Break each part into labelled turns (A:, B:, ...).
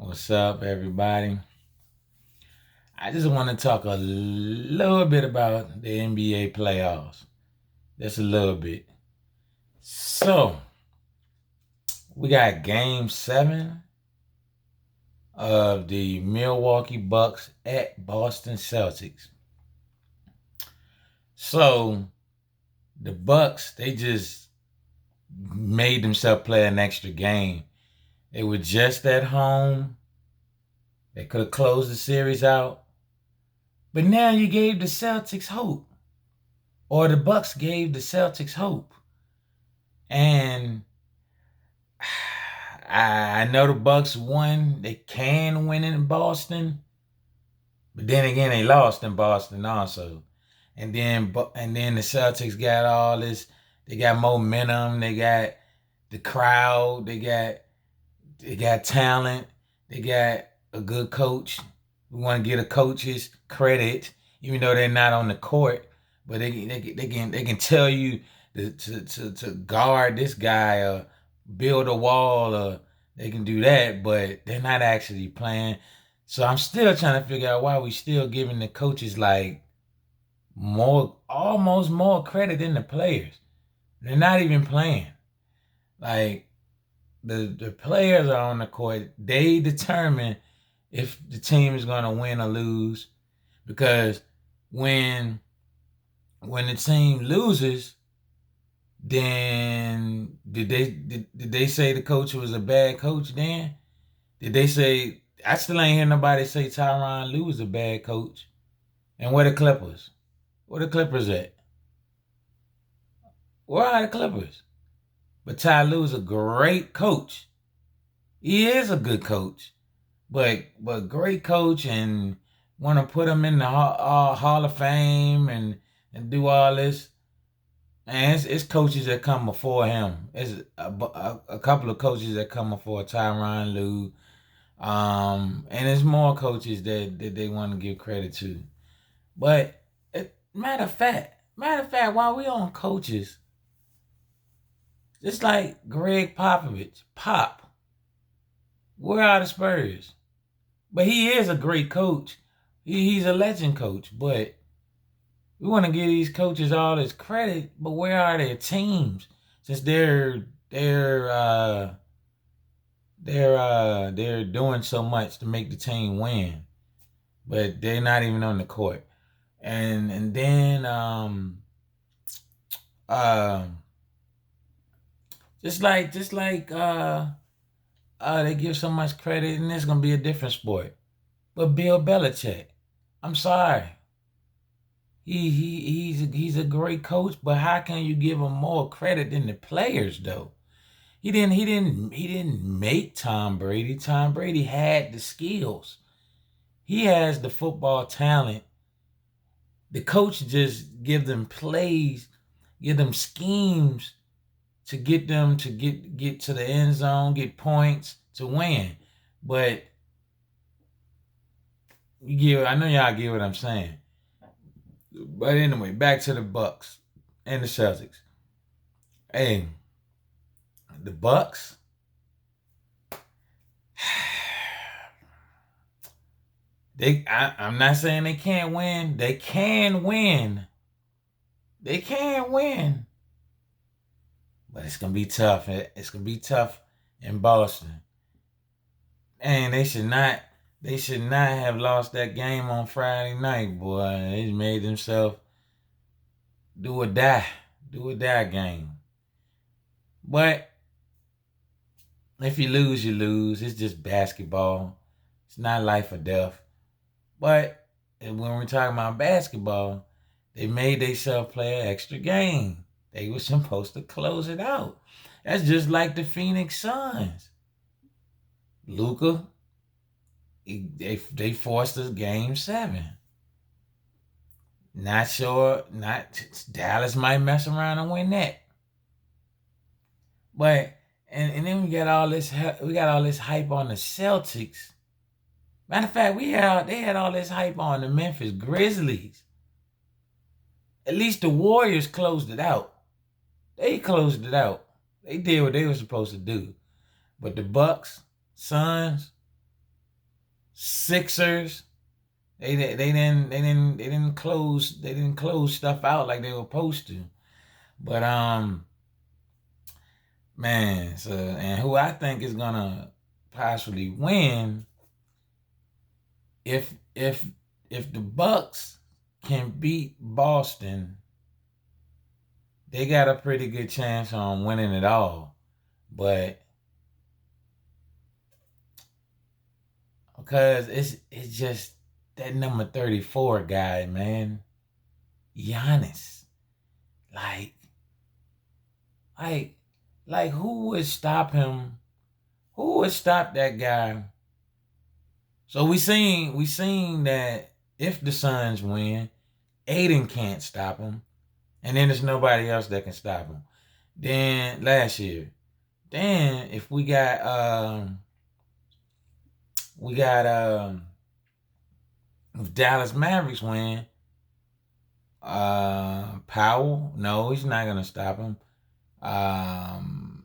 A: What's up, everybody? I just want to talk a little bit about the NBA playoffs. Just a little bit. So, we got game 7 of the Milwaukee Bucks at Boston Celtics. So, the Bucks, they just made themselves play an extra game. They were just at home. They could have closed the series out. But now you gave the Celtics hope. Or the Bucks gave the Celtics hope. And I know the Bucks won. They can win in Boston. But then again, they lost in Boston also. And then the Celtics got all this. They got momentum. They got the crowd. They got talent. They got a good coach. We want to give the coaches credit, even though they're not on the court. But they can tell you to guard this guy or build a wall, or they can do that, but they're not actually playing. So I'm still trying to figure out why we still giving the coaches like almost more credit than the players. They're not even playing. Like the players are on the court. They determine if the team is going to win or lose, because when the team loses, then did they say the coach was a bad coach then? Did they say, I still ain't hear nobody say Tyronn Lue was a bad coach? And where the Clippers? Where the Clippers at? Where are the Clippers? But Ty Lue's a great coach. He is a good coach. But great coach, and want to put him in the Hall of Fame and do all this. And it's coaches that come before him. It's a couple of coaches that come before Tyronn Lue. And it's more coaches that they want to give credit to. But matter of fact, while we on coaches, just like Greg Popovich, where are the Spurs? But he is a great coach. He's a legend coach. But we want to give these coaches all this credit. But where are their teams? Since they're doing so much to make the team win, but they're not even on the court. And then uh, just like they give so much credit, and it's gonna be a different sport. But Bill Belichick, I'm sorry, he's a great coach, but how can you give him more credit than the players though? He didn't make Tom Brady. Tom Brady had the skills. He has the football talent. The coach just give them plays, give them schemes to get them to get to the end zone, get points to win. But I know y'all get what I'm saying. But anyway, back to the Bucks and the Celtics. Hey, the Bucks, I'm not saying they can't win. They can win. They can win. But it's gonna be tough. It's gonna be tough in Boston. And they should not have lost that game on Friday night, boy. They made themselves do or die game. But if you lose, you lose. It's just basketball. It's not life or death. But when we're talking about basketball, they made themselves play an extra game. They were supposed to close it out. That's just like the Phoenix Suns. Luka, they forced us game 7. Not sure, not Dallas might mess around and win that. But and then we got all this hype on the Celtics. Matter of fact, they had all this hype on the Memphis Grizzlies. At least the Warriors closed it out. They closed it out. They did what they were supposed to do. But the Bucks, Suns, Sixers. They didn't close stuff out like they were supposed to. But man, so and who I think is gonna possibly win if the Bucks can beat Boston, they got a pretty good chance on winning it all. But because it's just that number 34 guy, man. Giannis. Like like like who would stop him? Who would stop that guy? So we seen that if the Suns win, Aiden can't stop him. And then there's nobody else that can stop him. Then last year. Then if we got if Dallas Mavericks win, Powell, no, he's not gonna stop him. Um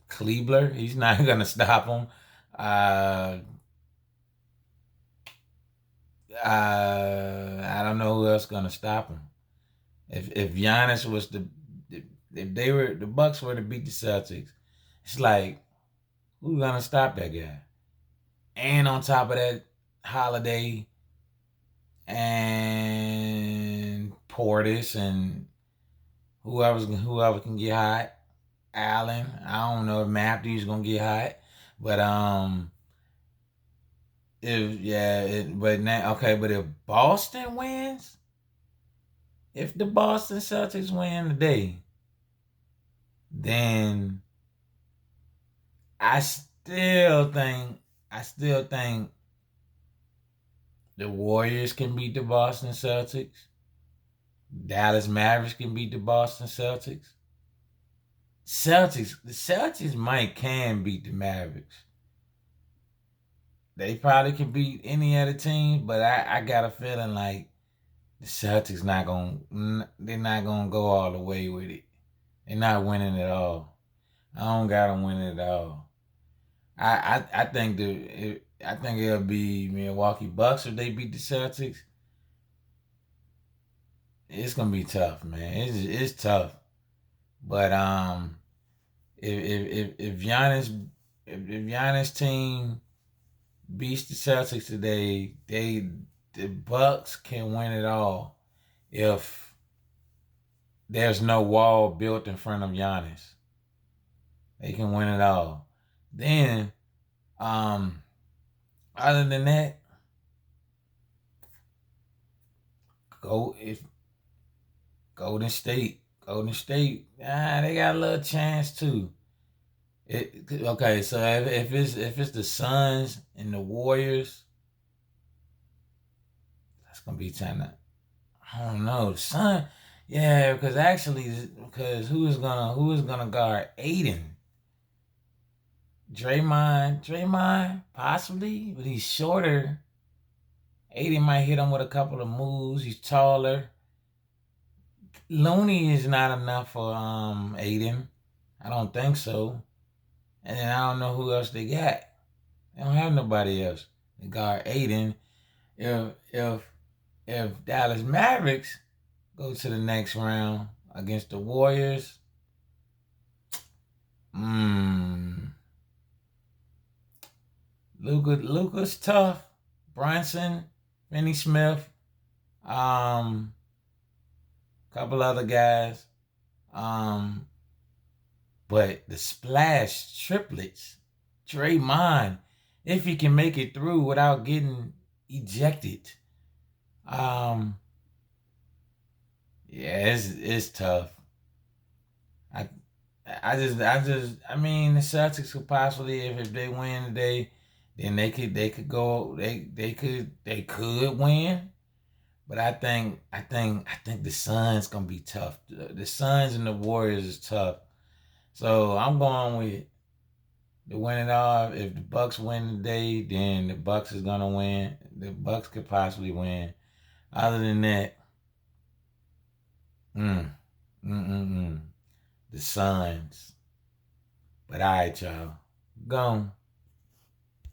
A: Kleber, he's not gonna stop him. Uh I don't know who else gonna stop him. If Giannis was if they were the Bucks were to beat the Celtics, it's like who's gonna stop that guy? And on top of that, Holiday and Portis and whoever can get hot. Allen. I don't know if Matthews gonna get hot, but if yeah, but now okay, but if Boston wins, if the Boston Celtics win today, then I still think the Warriors can beat the Boston Celtics. Dallas Mavericks can beat the Boston Celtics. The Celtics might can beat the Mavericks. They probably can beat any other team, but I got a feeling like the Celtics they're not gonna go all the way with it. They're not winning at all. I don't got them winning at all. I think it'll be Milwaukee Bucks if they beat the Celtics. It's gonna be tough, man. It's tough. But if Giannis team beats the Celtics today, the Bucks can win it all if there's no wall built in front of Giannis. They can win it all. Then, other than that, go if Golden State. They got a little chance too. Okay, so if it's the Suns and the Warriors, that's gonna be kind of I don't know. The Sun, yeah, because who is gonna guard Aiden? Draymond, possibly, but he's shorter. Aiden might hit him with a couple of moves. He's taller. Looney is not enough for Aiden. I don't think so. And then I don't know who else they got. They don't have nobody else to guard Aiden. If if if Dallas Mavericks go to the next round against the Warriors, Luka's tough. Brunson, Finney Smith, couple other guys. But the splash triplets, Draymond, if he can make it through without getting ejected. Yeah, it's tough. I I mean the Celtics could possibly if they win today, then they could win. But I think the Suns gonna be tough. The Suns and the Warriors is tough. So I'm going with the winning off. If the Bucks win today, then the Bucks is gonna win. The Bucks could possibly win. Other than that, mm, mm, mm, mm. The Suns. But all right, y'all. Gone.